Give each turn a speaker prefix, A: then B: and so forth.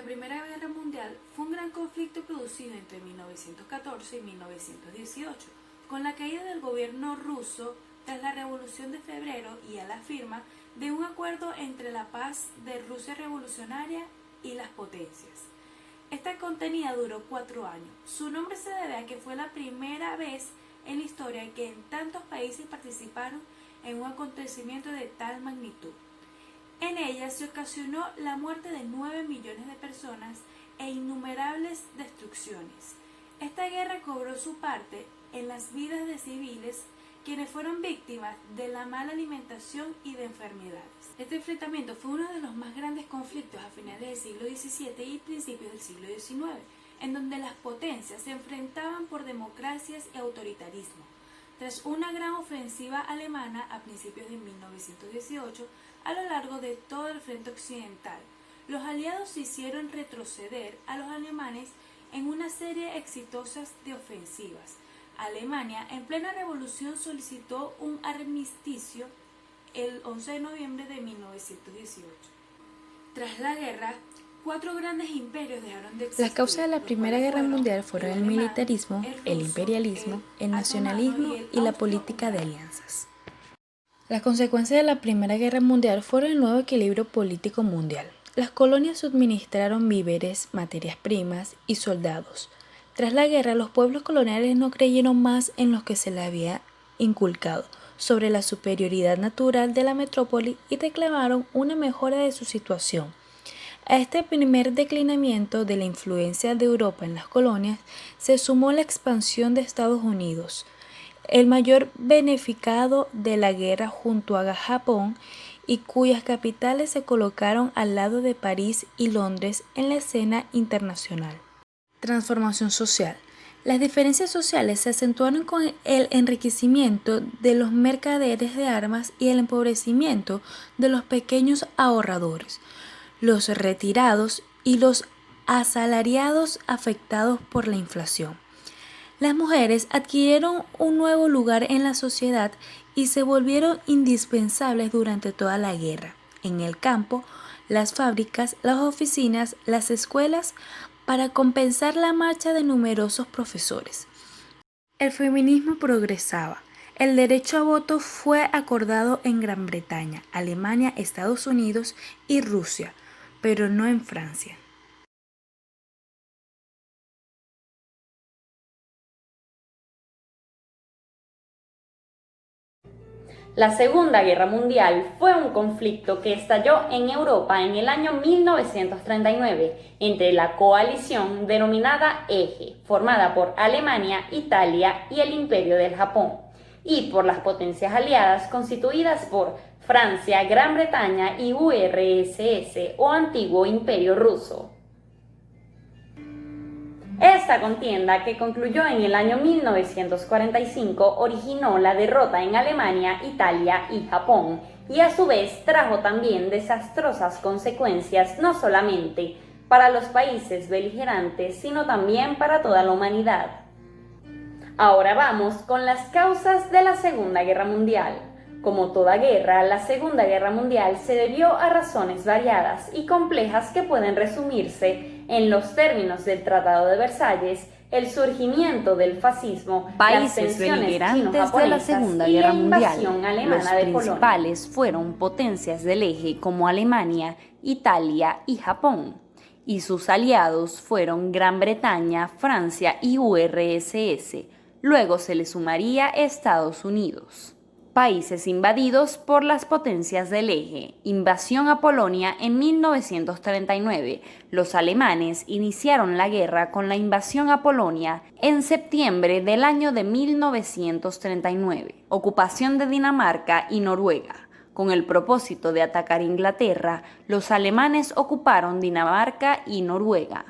A: la Primera Guerra Mundial fue un gran conflicto producido entre 1914 y 1918, con la caída del gobierno ruso tras la Revolución de Febrero y a la firma de un acuerdo entre la paz de Rusia revolucionaria y las potencias. Esta contienda duró 4 años. Su nombre se debe a que fue la primera vez en la historia que en tantos países participaron en un acontecimiento de tal magnitud. En ella se ocasionó la muerte de 9 millones de personas e innumerables destrucciones. Esta guerra cobró su parte en las vidas de civiles quienes fueron víctimas de la mala alimentación y de enfermedades. Este enfrentamiento fue uno de los más grandes conflictos a finales del siglo XVII y principios del siglo XIX, en donde las potencias se enfrentaban por democracias y autoritarismo. Tras una gran ofensiva alemana a principios de 1918, a lo largo de todo el frente occidental, los aliados hicieron retroceder a los alemanes en una serie exitosa de ofensivas. Alemania, en plena revolución, solicitó un armisticio el 11 de noviembre de 1918. Tras la guerra, 4 grandes imperios dejaron de existir.
B: Las causas de la Primera Guerra Mundial fueron el militarismo, el imperialismo, el nacionalismo y la política de alianzas. Las consecuencias de la Primera Guerra Mundial fueron el nuevo equilibrio político mundial. Las colonias suministraron víveres, materias primas y soldados. Tras la guerra, los pueblos coloniales no creyeron más en lo que se les había inculcado sobre la superioridad natural de la metrópoli y reclamaron una mejora de su situación. A este primer declinamiento de la influencia de Europa en las colonias se sumó la expansión de Estados Unidos, el mayor beneficiado de la guerra junto a Japón, y cuyas capitales se colocaron al lado de París y Londres en la escena internacional. Transformación social. Las diferencias sociales se acentuaron con el enriquecimiento de los mercaderes de armas y el empobrecimiento de los pequeños ahorradores, los retirados y los asalariados afectados por la inflación. Las mujeres adquirieron un nuevo lugar en la sociedad y se volvieron indispensables durante toda la guerra, en el campo, las fábricas, las oficinas, las escuelas, para compensar la marcha de numerosos profesores. El feminismo progresaba. El derecho a voto fue acordado en Gran Bretaña, Alemania, Estados Unidos y Rusia, pero no en Francia.
C: La Segunda Guerra Mundial fue un conflicto que estalló en Europa en el año 1939 entre la coalición denominada Eje, formada por Alemania, Italia y el Imperio del Japón, y por las potencias aliadas constituidas por Francia, Gran Bretaña y URSS o Antiguo Imperio Ruso. Esta contienda, que concluyó en el año 1945, originó la derrota en Alemania, Italia y Japón, y a su vez trajo también desastrosas consecuencias no solamente para los países beligerantes, sino también para toda la humanidad. Ahora vamos con las causas de la Segunda Guerra Mundial. Como toda guerra, la Segunda Guerra Mundial se debió a razones variadas y complejas que pueden resumirse en los términos del Tratado de Versalles, el surgimiento del fascismo,
D: países beligerantes de la Segunda Guerra Mundial. Los principales fueron potencias del eje como Alemania, Italia y Japón, y sus aliados fueron Gran Bretaña, Francia y URSS. Luego se le sumaría Estados Unidos. Países invadidos por las potencias del eje. Invasión a Polonia en 1939. Los alemanes iniciaron la guerra con la invasión a Polonia en septiembre del año de 1939. Ocupación de Dinamarca y Noruega. Con el propósito de atacar Inglaterra, los alemanes ocuparon Dinamarca y Noruega.